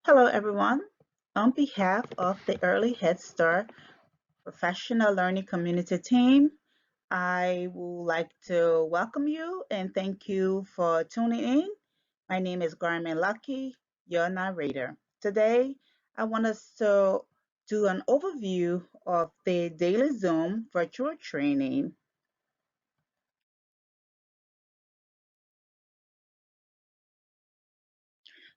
Hello, everyone. On behalf of the Early Head Start Professional Learning Community team, I would like to welcome you and thank you for tuning in. My name is Garmin Lucky, your narrator. Today, I want us to do an overview of the Daily Zoom virtual training.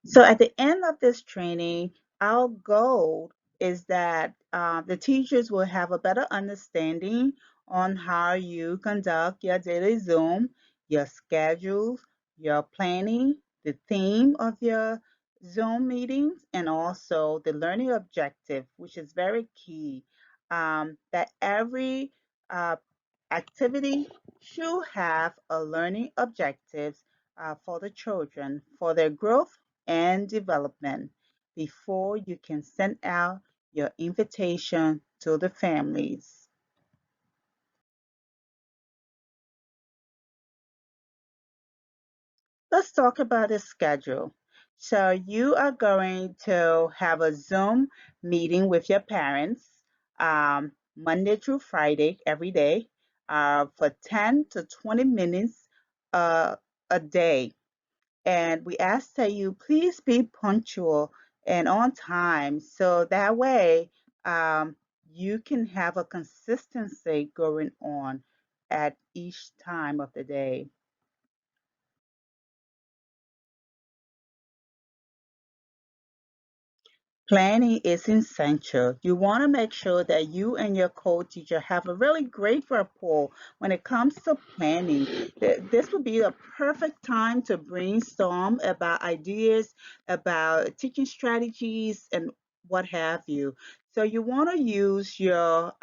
So at the end of this training, our goal is that the teachers will have a better understanding on how you conduct your daily Zoom, your schedules, your planning, the theme of your Zoom meetings, and also the learning objective, which is very key. That every uh, activity should have a learning objectives for the children for their growth and development before you can send out your invitation to the families. Let's talk about the schedule. So you are going to have a Zoom meeting with your parents Monday through Friday every day for 10 to 20 minutes uh, a day. And we ask that you please be punctual and on time so that way you can have a consistency going on at each time of the day. Planning is essential. You want to make sure that you and your co-teacher have a really great rapport when it comes to planning. This would be a perfect time to brainstorm about ideas, about teaching strategies, and what have you. So you want to use your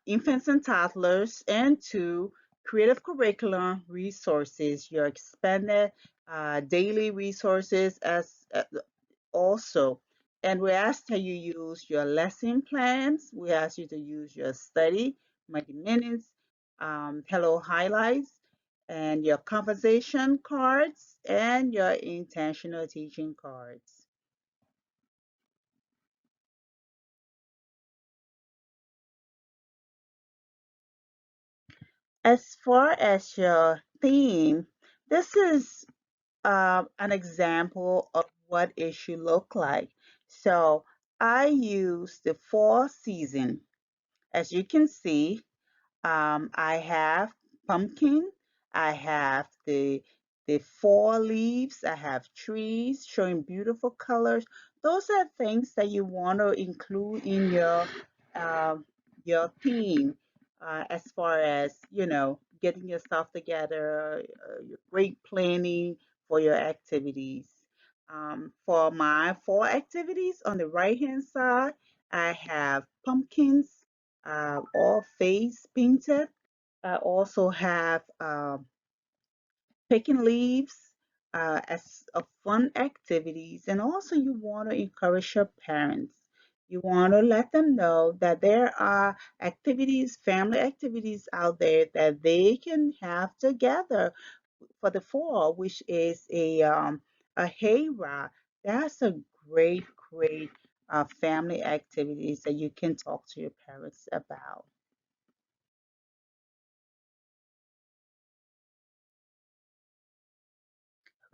infants and toddlers into creative curriculum resources, your expanded daily resources as also. And we ask that you use your lesson plans. We ask you to use your study, mighty minutes, hello highlights, and your conversation cards and your intentional teaching cards. As far as your theme, this is an example of what it should look like. So I use the fall season. As you can see, I have pumpkin. I have the fall leaves. I have trees showing beautiful colors. Those are things that you want to include in um, your theme as far as getting your stuff together, your great planning for your activities. For my fall activities on the right hand side, I have pumpkins all face painted. I also have picking leaves as a fun activities, and also you want to encourage your parents. You want to let them know that there are activities, family activities out there that they can have together for the fall, which is a hayride. That's a great family activities that you can talk to your parents about.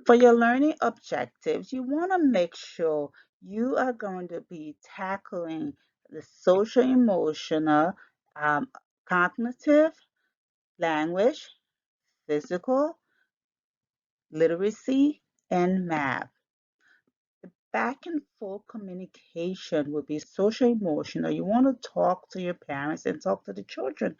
For your learning objectives, you want to make sure you are going to be tackling the social, emotional, um, cognitive, language, physical, literacy, and math. The back and forth communication will be social, emotional. You want to talk to your parents and talk to the children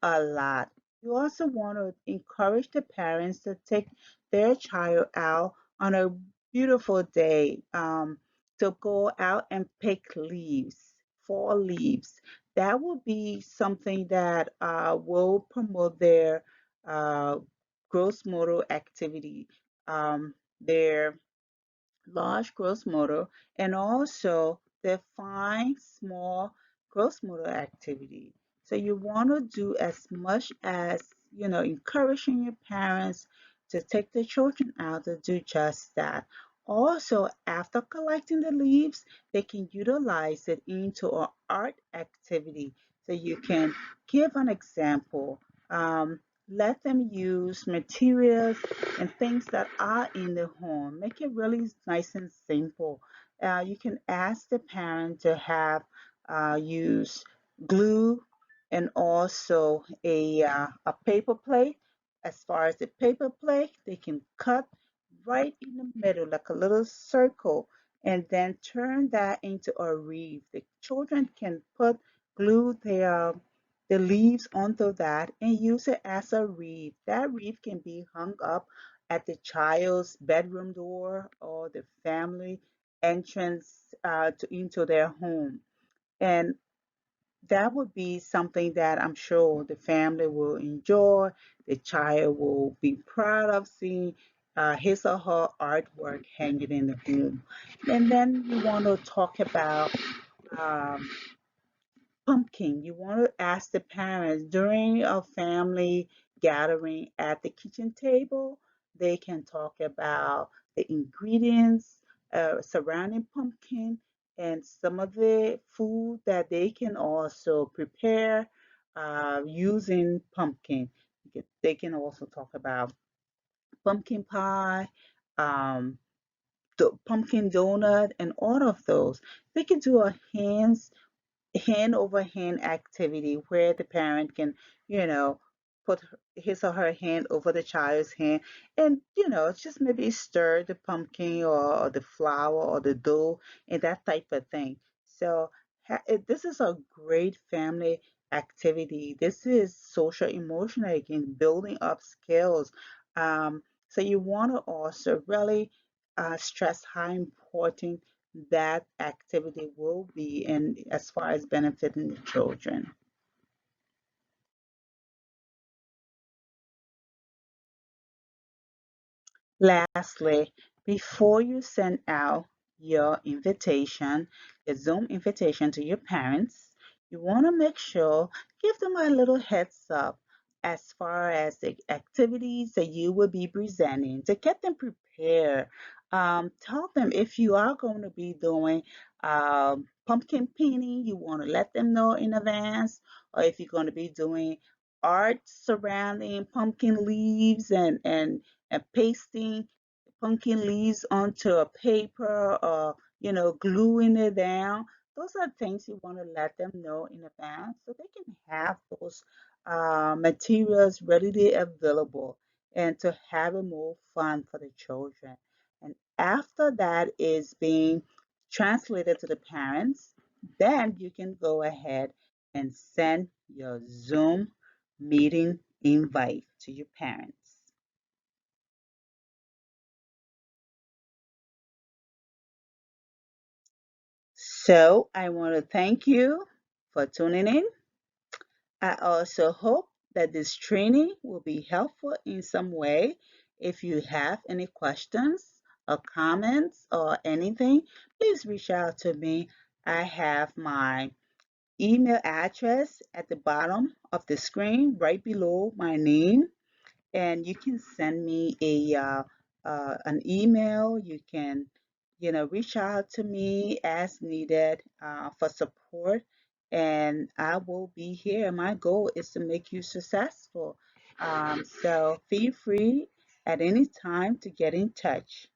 a lot. You also want to encourage the parents to take their child out on a beautiful day to go out and pick leaves, fall leaves. That will be something that will promote their uh, gross motor activity, their large gross motor, and also define small gross motor activity. So you want to do as much as, encouraging your parents to take their children out to do just that. Also, after collecting the leaves, they can utilize it into an art activity. So you can give an example. Let them use materials and things that are in the home. Make it really nice and simple. You can ask the parent to have use glue and also a paper plate. As far as the paper plate, they can cut right in the middle, like a little circle, and then turn that into a wreath. The children can glue the leaves onto that and use it as a wreath. That wreath can be hung up at the child's bedroom door or the family entrance into their home. And that would be something that I'm sure the family will enjoy. The child will be proud of seeing his or her artwork hanging in the home. And then you want to talk about um, pumpkin. You want to ask the parents during a family gathering at the kitchen table, they can talk about the ingredients surrounding pumpkin and some of the food that they can also prepare using pumpkin. They can also talk about pumpkin pie, um, the pumpkin donut, and all of those. They can do a hand over hand activity where the parent can, you know, put his or her hand over the child's hand and, just maybe stir the pumpkin or the flour or the dough and that type of thing. So this is a great family activity. This is social emotional, again, building up skills. So you want to also really stress how important that activity will be in as far as benefiting the children. Lastly, before you send out your invitation, the Zoom invitation to your parents, you want to make sure, give them a little heads up as far as the activities that you will be presenting to get them prepared. Tell them if you are going to be doing pumpkin painting, you want to let them know in advance, or if you're going to be doing art surrounding pumpkin leaves and pasting pumpkin leaves onto a paper or gluing it down. Those are things you want to let them know in advance so they can have those materials readily available and to have it more fun for the children. And after that is being translated to the parents, then you can go ahead and send your Zoom meeting invite to your parents. So I want to thank you for tuning in. I also hope that this training will be helpful in some way. If you have any questions or comments or anything, please reach out to me. I have my email address at the bottom of the screen right below my name, and you can send me an email. You can reach out to me as needed for support, and I will be here. My goal is to make you successful. So feel free at any time to get in touch.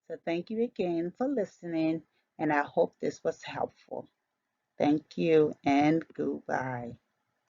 So thank you again for listening, and I hope this was helpful. Thank you and goodbye.